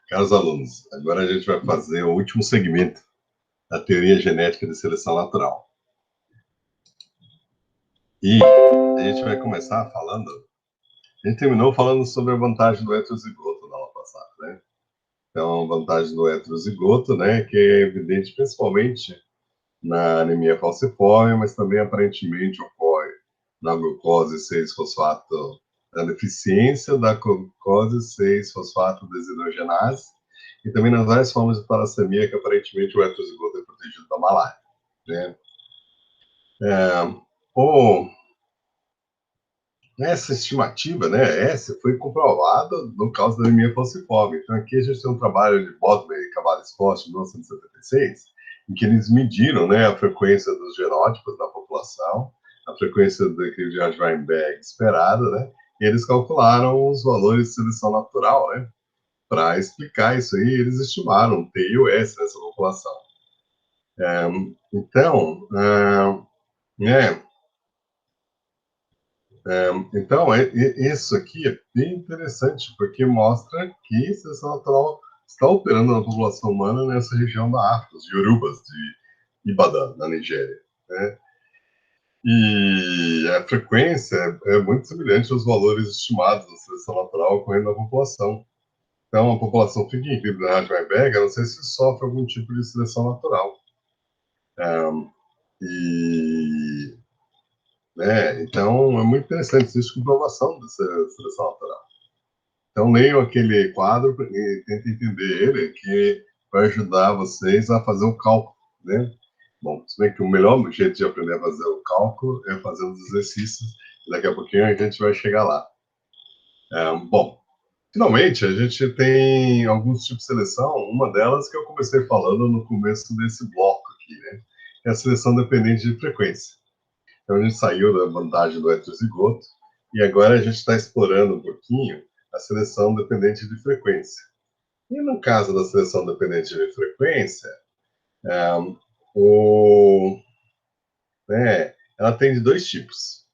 Caros alunos, agora a gente vai fazer o último segmento da teoria genética de seleção natural. E a gente vai começar falando. A gente terminou falando sobre a vantagem do heterozigoto na aula passada, né? Então, a vantagem do heterozigoto, né, que é evidente principalmente na anemia falciforme, mas também aparentemente ocorre na glucose 6-fosfato, na deficiência da glucose 6-fosfato desidrogenase, e também nas várias formas de talassemia que aparentemente o heterozigoto é protegido da malária, né? Ou essa estimativa, né, essa foi comprovada no caso da anemia falciforme. Então, aqui a gente tem um trabalho de Bodmer e Cavalli-Scott, de 1976, em que eles mediram, né, a frequência dos genótipos da população, a frequência do declínio de Heisenberg esperada, né, e eles calcularam os valores de seleção natural, né, para explicar isso aí, eles estimaram T e o S nessa população. Então, né, então, isso aqui é bem interessante, porque mostra que a seleção natural está operando na população humana nessa região da África, os Yorubas de Ibadan, na Nigéria, né? E a frequência é muito semelhante aos valores estimados da seleção natural ocorrendo na população. Então, a população fica em equilíbrio na Heisenberg, a não sei se sofre algum tipo de seleção natural. E, né, então, é muito interessante, existe comprovação dessa seleção natural. Então, leiam aquele quadro e tentem entender ele, que vai ajudar vocês a fazer o cálculo, né? Bom, se bem que o melhor jeito de aprender a fazer o cálculo é fazendo os exercícios, e daqui a pouquinho a gente vai chegar lá. Bom, finalmente, a gente tem alguns tipos de seleção, uma delas que eu comecei falando no começo desse bloco aqui, né? É a seleção dependente de frequência. Então, a gente saiu da vantagem do heterozigoto, e agora a gente está explorando um pouquinho a seleção dependente de frequência. E no caso da seleção dependente de frequência, o, né, ela tem de dois tipos.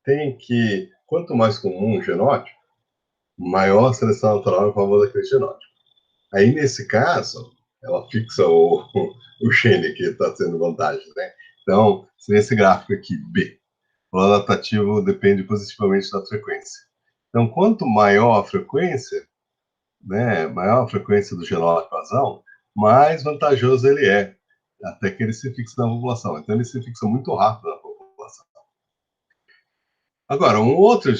Tem que, quanto mais comum um genótipo, maior a seleção natural em favor daquele genótipo. Aí, nesse caso, ela fixa o gene que está tendo vantagem, né? Então, nesse gráfico aqui, B, o adaptativo depende positivamente da frequência. Então, quanto maior a frequência, né, maior a frequência do genótipo azão, mais vantajoso ele é, até que ele se fixa na população. Então, ele se fixa muito rápido na população. Agora, um outro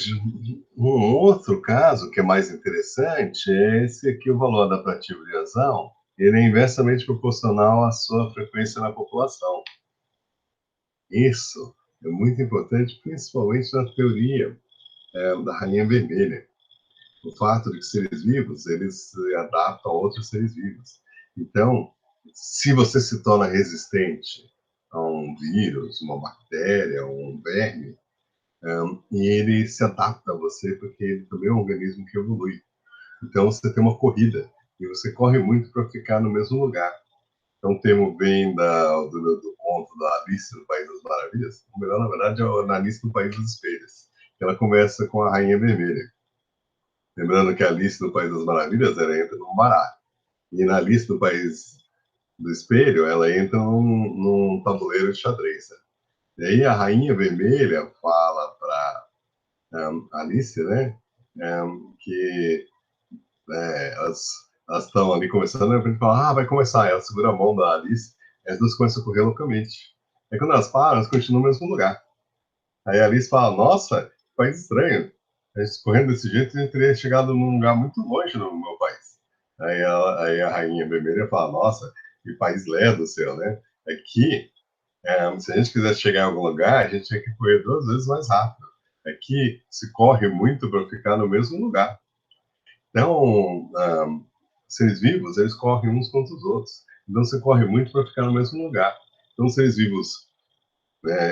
caso que é mais interessante é esse aqui, o valor adaptativo de azão, ele é inversamente proporcional à sua frequência na população. Isso é muito importante, principalmente na teoria da rainha vermelha. O fato de que seres vivos, eles se adaptam a outros seres vivos. Então, se você se torna resistente a um vírus, uma bactéria, um verme, e ele se adapta a você porque ele também é um organismo que evolui. Então, você tem uma corrida e você corre muito para ficar no mesmo lugar. Então, o termo vem do conto da Alice no País das Maravilhas. O melhor, na verdade, é a Alice no País dos Espelhos. Ela começa com a Rainha Vermelha. Lembrando que a Alice no País das Maravilhas, ela entra num baralho. E na Alice do País do Espelho, ela entra num tabuleiro de xadrez. Né? E aí a Rainha Vermelha fala para Alice, né, que elas estão ali conversando, e a gente fala, vai começar. Ela segura a mão da Alice, e as duas começam a correr loucamente. Aí quando elas param, elas continuam no mesmo lugar. Aí a Alice fala, nossa, que país estranho. A gente correndo desse jeito, a gente teria chegado num lugar muito longe no meu país. Aí a Rainha Vermelha fala, nossa, que país lerdo do céu, né? Aqui, se a gente quisesse chegar em algum lugar, a gente tinha que correr 2 vezes mais rápido. Aqui se corre muito para ficar no mesmo lugar. Então, seres vivos, eles correm uns contra os outros. Então, você corre muito para ficar no mesmo lugar. Então, seres vivos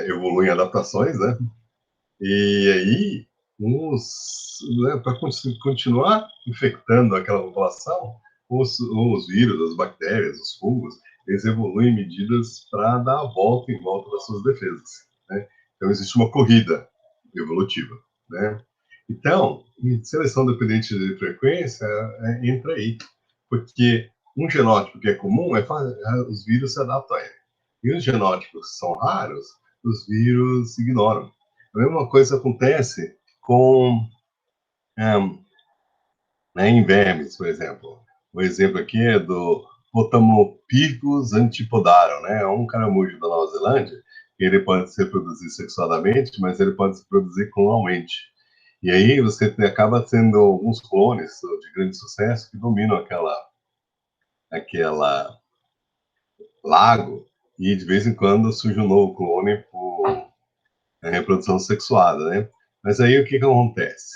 evoluem adaptações, né? E aí, para continuar infectando aquela população, os vírus, as bactérias, os fungos, eles evoluem medidas para dar a volta em volta das suas defesas. Né? Então, existe uma corrida evolutiva. Né? Então, seleção dependente de frequência entra aí. Porque um genótipo que é comum, os vírus se adaptam a ele. E os genótipos que são raros, os vírus ignoram. A mesma coisa acontece com em vermes, por exemplo. O exemplo aqui é do Potamopyrgus antipodarum, né? É um caramujo da Nova Zelândia. Ele pode se reproduzir sexuadamente, mas ele pode se reproduzir clonalmente. E aí você acaba tendo alguns clones de grande sucesso que dominam aquela lago, e de vez em quando surge um novo clone por reprodução sexuada, né? Mas aí o que acontece?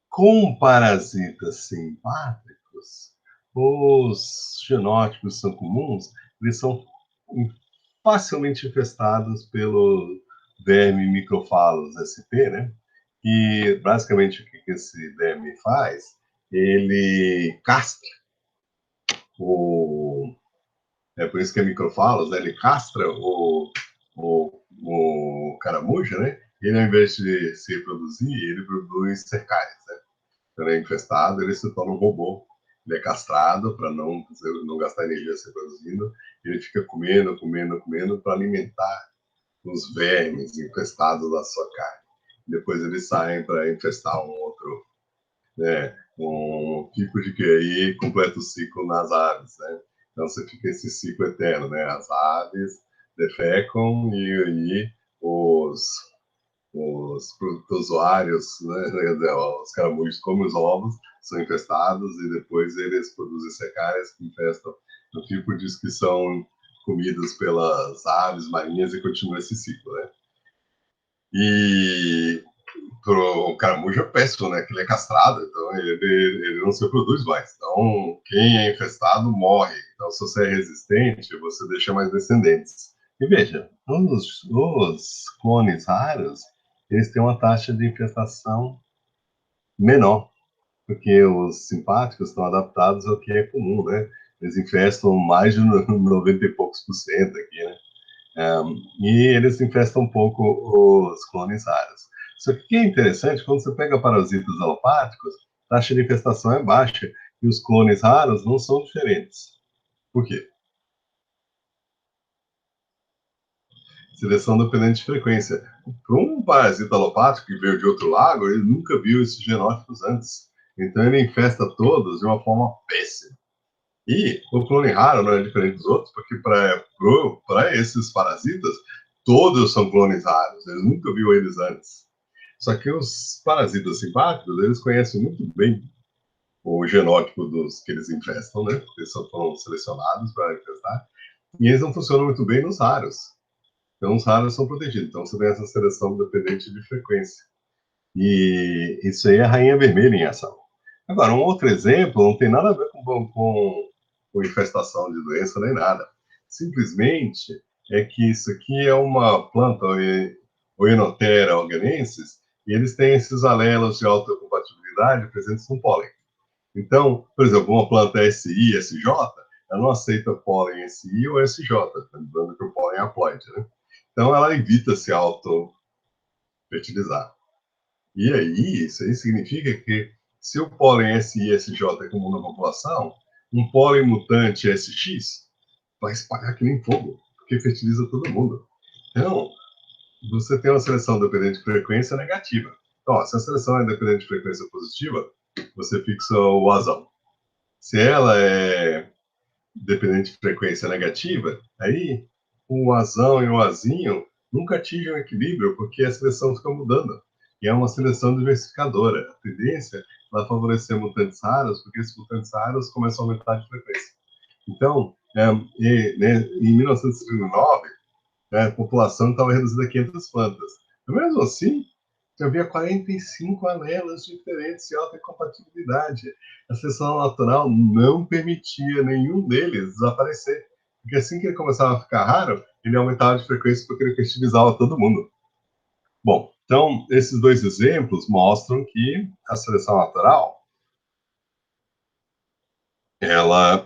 Com parasitas simpáticos, os genótipos são comuns, eles são facilmente infestados pelo verme microfalos SP, né? E basicamente o que esse verme faz? Ele castra o. É por isso que é microfalos, né? Ele castra o caramujo, né? Ele, ao invés de se reproduzir, ele produz cercárias, né? Quando é infestado, ele se torna um robô. Ele é castrado para não gastar energia se reproduzindo. Ele fica comendo para alimentar os vermes infestados da sua carne. Depois eles saem para infestar um outro, né? Um tipo de que aí completa o ciclo nas aves, né? Então você fica esse ciclo eterno, né? As aves defecam e aí os protozoários, né, os caramujos comem os ovos, são infestados e depois eles produzem secárias que infestam o tipo diz que são comidos pelas aves marinhas e continua esse ciclo, né? E o caramujo é péssimo, né? Que ele é castrado, então ele não se reproduz mais. Então, quem é infestado morre. Então, se você é resistente, você deixa mais descendentes. E veja, os clones raros, eles têm uma taxa de infestação menor, porque os simpáticos estão adaptados ao que é comum, né? Eles infestam mais de 90 e poucos por cento aqui, né? E eles infestam um pouco os clones raros. Só que o que é interessante, quando você pega parasitas alopáticos, a taxa de infestação é baixa e os clones raros não são diferentes. Por quê? Seleção dependente de frequência. Para um parasita alopático que veio de outro lago, ele nunca viu esses genótipos antes. Então ele infesta todos de uma forma péssima. E o clone raro não é diferente dos outros, porque para esses parasitas, todos são clones raros. Eles nunca viram eles antes. Só que os parasitas simpáticos, eles conhecem muito bem o genótipo dos que eles infestam, né? Eles foram selecionados para infestar. E eles não funcionam muito bem nos raros. Então, os raros são protegidos. Então, você tem essa seleção dependente de frequência. E isso aí é a rainha vermelha em ação. Agora, um outro exemplo não tem nada a ver com infestação de doença nem nada. Simplesmente é que isso aqui é uma planta, o Enotera organensis, e eles têm esses alelos de alta compatibilidade presentes no pólen. Então, por exemplo, uma planta SI, SJ, ela não aceita pólen SI ou SJ, lembrando que o pólen é haploide, né? Então, ela evita se auto-fertilizar. E aí, isso aí significa que se o pólen SI e SJ é comum na população, um pólen mutante SX vai espalhar que nem fogo, porque fertiliza todo mundo. Então, você tem uma seleção dependente de frequência negativa. Então, se a seleção é dependente de frequência positiva, você fixa o azão. Se ela é dependente de frequência negativa, aí o azão e o azinho nunca atingem o equilíbrio, porque a seleção fica mudando. E é uma seleção diversificadora. A tendência é favorecer mutantes raros, porque esses mutantes raros começam a aumentar de frequência. Então, em 1939, a população estava reduzida a 500 plantas. Mas mesmo assim, havia 45 anelas diferentes de alta compatibilidade. A seleção natural não permitia nenhum deles desaparecer. Porque assim que ele começava a ficar raro, ele aumentava de frequência porque ele fertilizava todo mundo. Bom, então, esses dois exemplos mostram que a seleção natural ela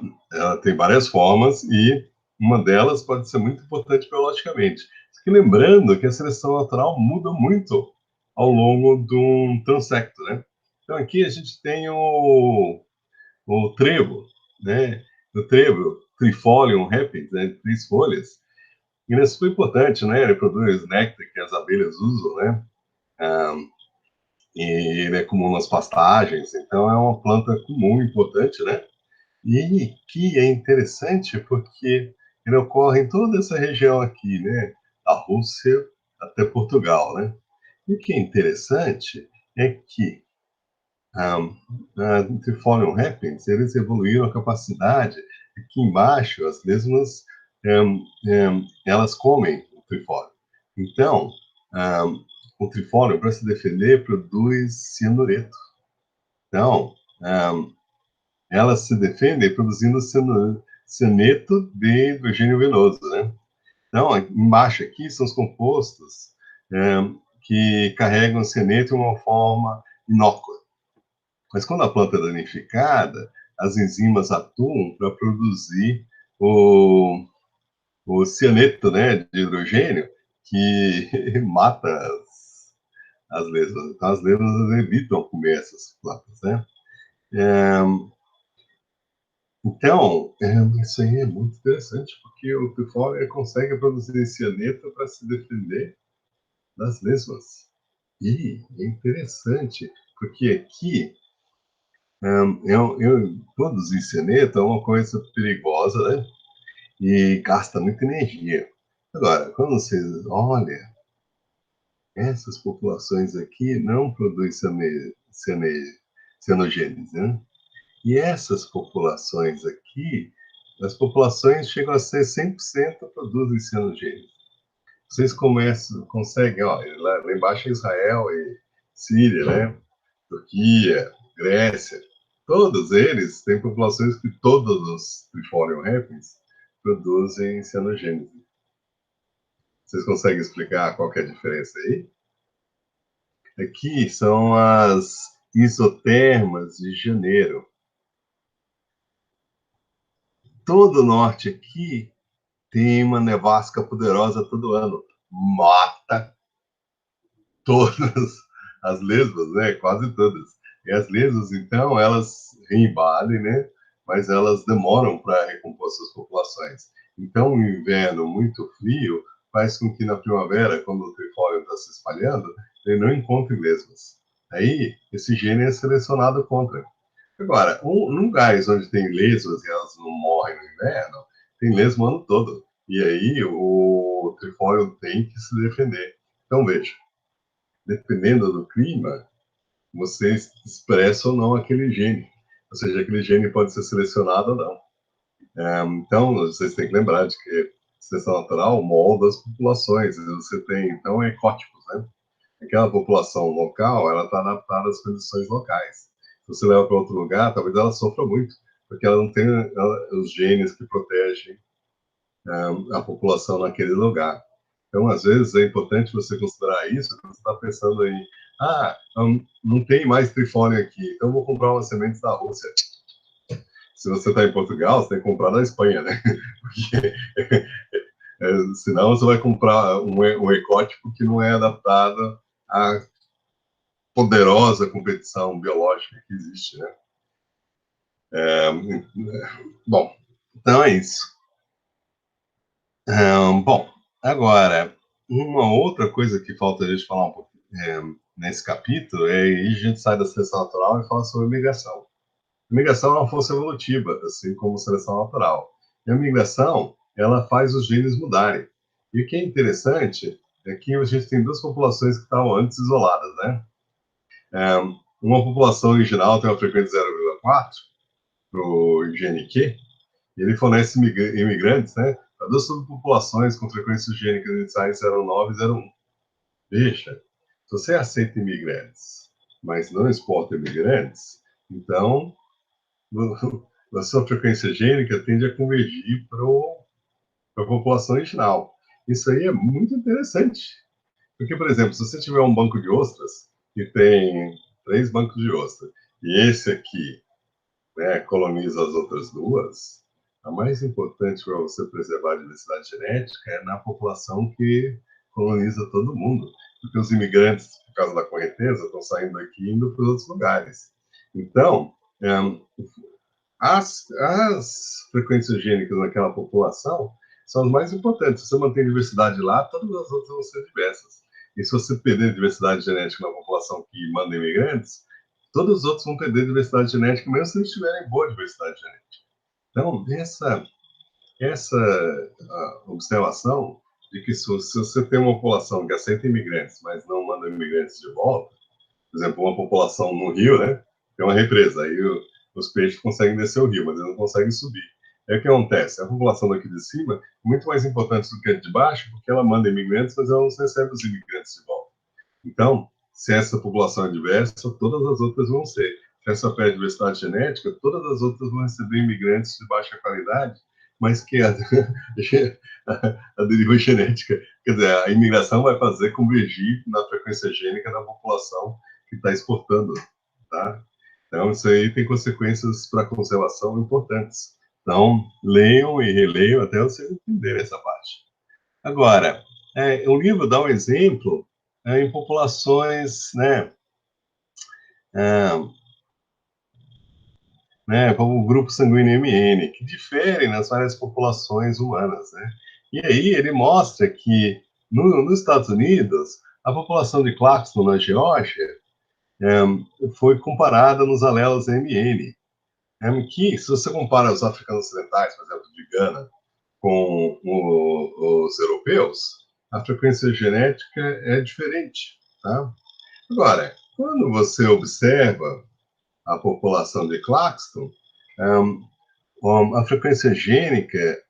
tem várias formas e uma delas pode ser muito importante biologicamente. Só lembrando que a seleção natural muda muito ao longo de um transecto, né? Então aqui a gente tem o trevo, né? O trevo, Trifolium repens, né? 3 folhas. E ele é super importante, né? Ele produz néctar que as abelhas usam, né? E ele é comum nas pastagens, então é uma planta comum, importante, né? E que é interessante porque ele ocorre em toda essa região aqui, né? Da Rússia até Portugal, né? E o que é interessante é que a Trifolium repens, eles evoluíram a capacidade aqui embaixo, as lesmas, elas comem o trifólio. Então, um, o trifólio, para se defender, produz cianureto. Então, elas se defendem produzindo cianeto de hidrogênio venoso, né? Então, embaixo aqui são os compostos que carregam cianeto de uma forma inócua. Mas quando a planta é danificada, as enzimas atuam para produzir o, o cianeto, né, de hidrogênio, que mata as lesmas. Então, as lesmas evitam comer essas plantas, né? É, então, isso aí é muito interessante, porque o trifólio consegue produzir cianeto para se defender das lesmas. E é interessante, porque aqui produzir cianeto é uma coisa perigosa, né? E gasta muita energia. Agora, quando você olha, essas populações aqui não produzem cianogênese, né? E essas populações aqui, as populações chegam a ser 100% produzem cianogênese. Vocês conseguem, ó, lá embaixo é Israel e Síria, né? Turquia, Grécia, todos eles têm populações que todos os Trifolium repens produzem cianogênese. Vocês conseguem explicar qual que é a diferença aí? Aqui são as isotermas de janeiro. Todo o norte aqui tem uma nevasca poderosa todo ano. Mata todas as lesmas, né? Quase todas. E as lesmas, então, elas reembadem, né? Mas elas demoram para recompor suas populações. Então, o inverno muito frio faz com que na primavera, quando o trifólio está se espalhando, ele não encontre lesmas. Aí, esse gene é selecionado contra. Agora, lugares onde tem lesmas e elas não morrem no inverno, tem lesma o ano todo. E aí, o trifólio tem que se defender. Então, veja, dependendo do clima, você expressa ou não aquele gene. Ou seja, aquele gene pode ser selecionado ou não. Então, vocês têm que lembrar de que a seleção natural molda as populações. Você tem, então, ecótipos, né? Aquela população local, ela está adaptada às condições locais. Se você leva para outro lugar, talvez ela sofra muito, porque ela não tem os genes que protegem a população naquele lugar. Então, às vezes, é importante você considerar isso quando você está pensando aí, não tem mais trifólio aqui, então vou comprar umas sementes da Rússia. Se você está em Portugal, você tem que comprar da Espanha, né? Porque senão você vai comprar um ecótipo que não é adaptado à poderosa competição biológica que existe, né? Bom, então é isso. Bom, agora, uma outra coisa que falta a gente falar um pouco nesse capítulo é aí a gente sai da seleção natural e fala sobre migração. A migração é uma força evolutiva, assim como a seleção natural. E a migração, ela faz os genes mudarem. E o que é interessante é que a gente tem duas populações que estavam antes isoladas, né? Uma população original tem uma frequência de 0,4 para o gene Q, e ele fornece imigrantes, né? Para duas subpopulações com frequências gênicas iniciais 0,9 e 0,1. Veja, se você aceita imigrantes, mas não exporta imigrantes, então a sua frequência gênica tende a convergir para a população original. Isso aí é muito interessante. Porque, por exemplo, se você tiver um banco de ostras que tem 3 bancos de ostra, e esse aqui, né, coloniza as outras duas, a mais importante para você preservar a diversidade genética é na população que coloniza todo mundo. Porque os imigrantes, por causa da correnteza, estão saindo daqui e indo para os outros lugares. Então, as frequências gênicas naquela população são as mais importantes. Se você mantém diversidade lá, todas as outras vão ser diversas. E se você perder diversidade genética na população que manda imigrantes, todos os outros vão perder diversidade genética, mesmo se eles tiverem boa diversidade genética. Então, essa observação de que se você tem uma população que aceita imigrantes, mas não manda imigrantes de volta, por exemplo, uma população no Rio, né? Tem uma represa, aí os peixes conseguem descer o rio, mas eles não conseguem subir. Aí o que acontece? A população daqui de cima é muito mais importante do que a de baixo, porque ela manda imigrantes, mas ela não recebe os imigrantes de volta. Então, se essa população é diversa, todas as outras vão ser. Se essa perde diversidade genética, todas as outras vão receber imigrantes de baixa qualidade, mas que a deriva genética, quer dizer, a imigração vai fazer convergir na frequência gênica da população que está exportando, tá? Então, isso aí tem consequências para a conservação importantes. Então, leiam e releiam até vocês entenderem essa parte. Agora, o livro dá um exemplo em populações, é, como o grupo sanguíneo MN, que diferem nas várias populações humanas, né? E aí ele mostra que nos Estados Unidos, a população de Claxton, na Geórgia, foi comparada nos alelos MN, que, se você compara os africanos ocidentais, por exemplo, de Gana, com os europeus, a frequência genética é diferente, tá? Agora, quando você observa a população de Claxton, a frequência gênica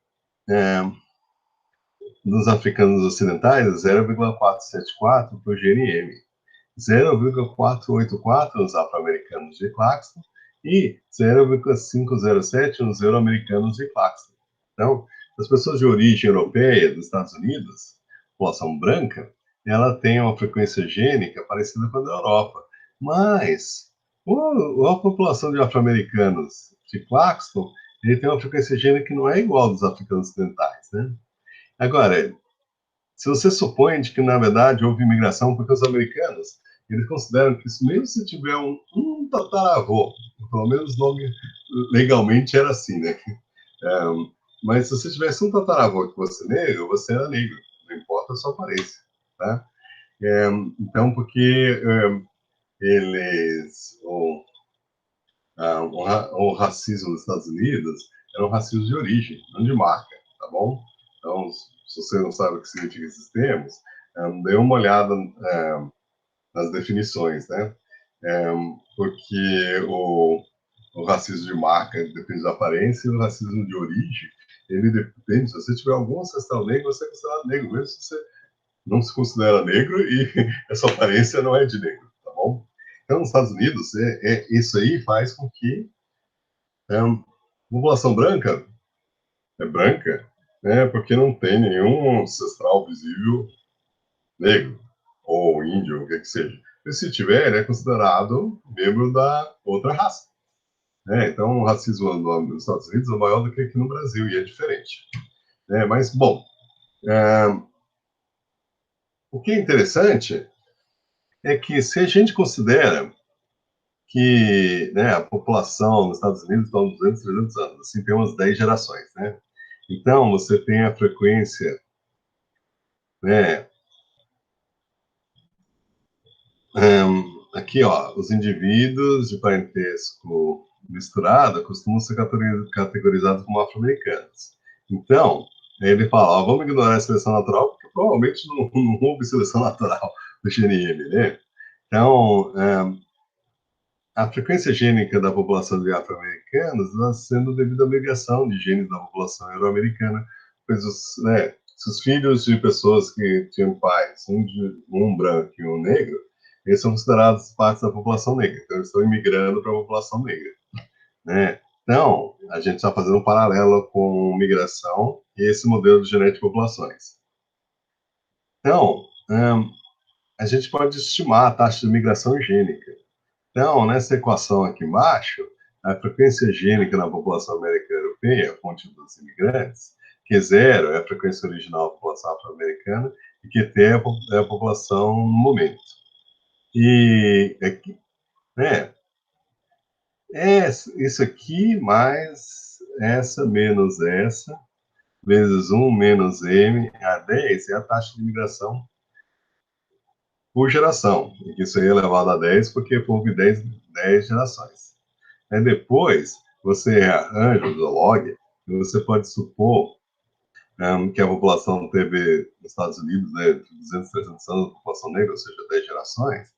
dos africanos ocidentais é 0,474 por GNM, 0,484 nos afro-americanos de Claxton e 0,507 nos euro-americanos de Claxton. Então, as pessoas de origem europeia dos Estados Unidos, população branca, ela tem uma frequência gênica parecida com a da Europa, mas a população de afro-americanos de Claxton, ele tem uma frequência gênica que não é igual dos africanos ocidentais, né? Agora, se você supõe de que, na verdade, houve imigração porque os americanos, eles consideram que mesmo se tiver um tataravô, pelo menos nome legalmente era assim, né? Mas se você tivesse um tataravô que fosse negro, você era negro, não importa a sua aparência, tá? Então, porque eles, o racismo nos Estados Unidos era um racismo de origem, não de marca, tá bom? Então, se você não sabe o que significa esses termos, dê uma olhada nas definições, né? Porque o racismo de marca depende da aparência e o racismo de origem, ele depende, se você tiver algum ancestral negro, você é considerado negro, mesmo se você não se considera negro e a sua aparência não é de negro, tá bom? Então, nos Estados Unidos, isso aí faz com que a população branca é branca, né, porque não tem nenhum ancestral visível negro ou índio, o que seja. E se tiver, ele é considerado membro da outra raça. Então, o racismo nos Estados Unidos é maior do que aqui no Brasil, e é diferente. Mas, bom, o que é interessante é que se a gente considera que a população nos Estados Unidos está há 200, 300 anos, assim, tem umas 10 gerações, né? Então, você tem a frequência, né, aqui, ó, os indivíduos de parentesco misturado costumam ser categorizados como afro-americanos. Então, ele fala, ó, vamos ignorar a seleção natural, porque provavelmente não houve seleção natural do GNM, né? Então, a frequência gênica da população de afro-americanos está sendo devido à migração de genes da população euro-americana, pois se os filhos de pessoas que tinham pais, um branco e um negro, eles são considerados parte da população negra, então eles estão imigrando para a população negra, né? Então, a gente está fazendo um paralelo com migração e esse modelo de genética de populações. Então, a gente pode estimar a taxa de migração gênica. Então, nessa equação aqui embaixo, a frequência gênica na população americana europeia, fonte dos imigrantes, Q0 é a frequência original da população afro-americana e QT é a população no momento. E, né, é isso aqui mais essa menos essa, vezes 1 menos m a 10 é a taxa de migração por geração. Isso aí é elevado a 10 porque houve 10 gerações. Aí depois você arranja o log e você pode supor que a população teve nos Estados Unidos, né, 200, 300 anos de população negra, ou seja, 10 gerações,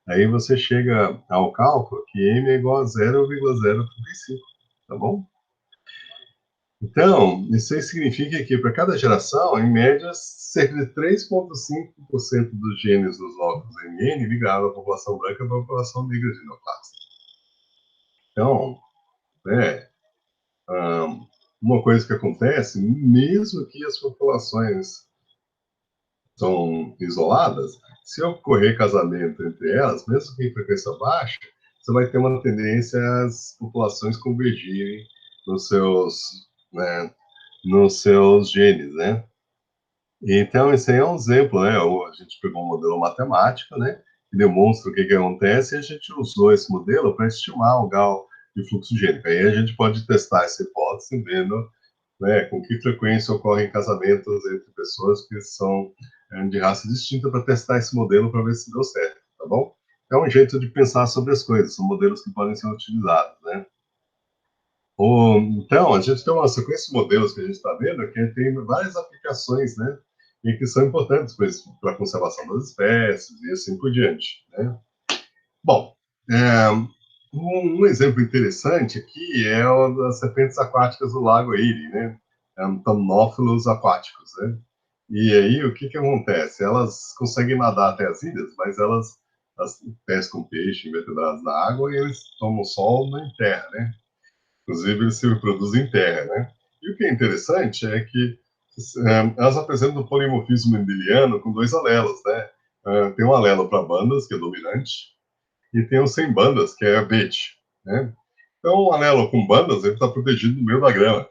aí você chega ao cálculo que m é igual a 0,035, tá bom? Então, isso aí significa que para cada geração, em média, cerca de 3,5% dos genes dos locos MN migraram da população branca para a população negra de neoclássica. Então, né, uma coisa que acontece, mesmo que as populações são isoladas, se ocorrer casamento entre elas, mesmo que em frequência baixa, você vai ter uma tendência às populações convergirem nos seus, né, nos seus genes, né? Então, esse aí é um exemplo, né? A gente pegou um modelo matemático, né? Que demonstra o que acontece e a gente usou esse modelo para estimar o grau de fluxo gênico. Aí a gente pode testar essa hipótese vendo, né, com que frequência ocorrem casamentos entre pessoas que são de raça distinta para testar esse modelo para ver se deu certo, tá bom? É um jeito de pensar sobre as coisas, são modelos que podem ser utilizados, né? Então, a gente tem uma sequência de modelos que a gente está vendo que tem várias aplicações, né? E que são importantes para a conservação das espécies e assim por diante, né? Bom, é, um exemplo interessante aqui é o das serpentes aquáticas do Lago Erie, né? Tamnófilos aquáticos, né? E aí, o que acontece? Elas conseguem nadar até as ilhas, mas elas pescam peixe, invertebrados na água e eles tomam sol na terra, né? Inclusive, eles se reproduzem em terra, né? E o que é interessante é que elas apresentam o polimorfismo mendeliano com dois alelos, né? Tem um alelo para bandas, que é dominante, e tem o sem bandas, que é abete, né? Então, o alelo com bandas, ele está protegido no meio da grama.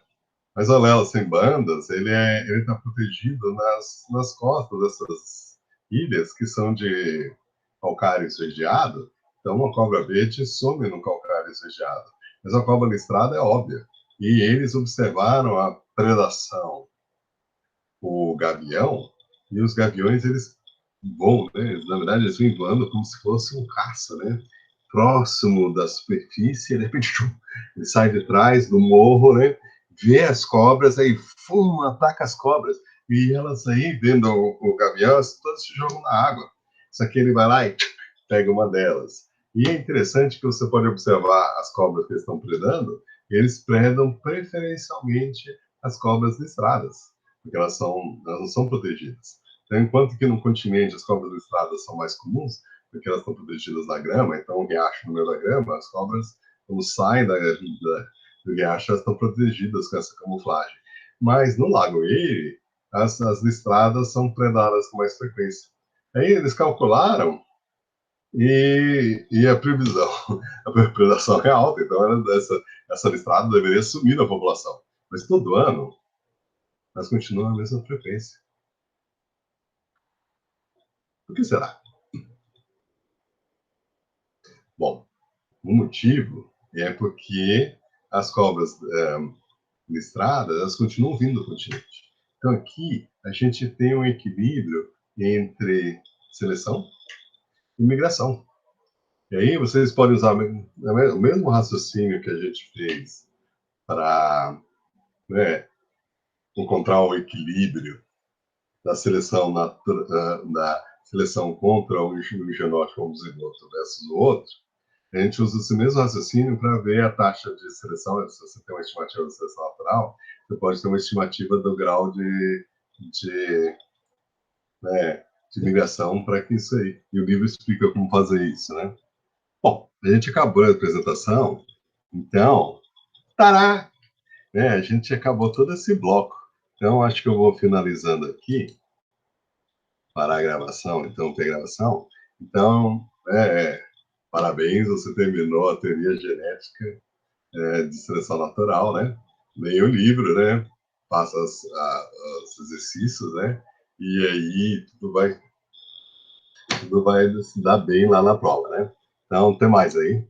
Mas o alelo sem bandas, ele está protegido nas costas dessas ilhas que são de calcário esverdeado. Então, uma cobra verde some no calcário esverdeado. Mas a cobra listrada é óbvia. E eles observaram a predação, o gavião, e os gaviões, eles voam, né? Na verdade, eles vêm voando como se fosse um caça, né? Próximo da superfície, e de repente, ele sai de trás do morro, né? Vê as cobras, aí, fuma, ataca as cobras. E elas aí, vendo o gavião, todas se jogam na água. Só que ele vai lá e pega uma delas. E é interessante que você pode observar as cobras que estão predando, eles predam preferencialmente as cobras listradas, porque elas não são protegidas. Então, enquanto que no continente as cobras listradas são mais comuns, porque elas estão protegidas na grama, então um riacho no meio da grama, as cobras, quando saem do riacho, elas estão protegidas com essa camuflagem. Mas no Lago Erie, as listradas são predadas com mais frequência. Aí eles calcularam e a previsão, a predação é alta, então essa listrada deveria sumir da população. Mas todo ano, elas continuam a mesma frequência. Por que será? Bom, o motivo é porque as cobras listradas, elas continuam vindo do continente. Então, aqui, a gente tem um equilíbrio entre seleção e migração. E aí, vocês podem usar o mesmo raciocínio que a gente fez para, né, encontrar o equilíbrio da seleção, da seleção contra o genótipo homozigoto versus o outro. A gente usa esse mesmo raciocínio para ver a taxa de seleção. Se você tem uma estimativa de seleção natural, você pode ter uma estimativa do grau de, né, de migração para que isso aí. E o livro explica como fazer isso, né? Bom, a gente acabou a apresentação, então, tará! Né, a gente acabou todo esse bloco. Então, acho que eu vou finalizando aqui, parar a gravação, então, ter gravação. Então, parabéns, você terminou a teoria genética de seleção natural, né? Leia o livro, né? Faça os exercícios, né? E aí tudo vai se dar bem lá na prova, né? Então, até mais aí.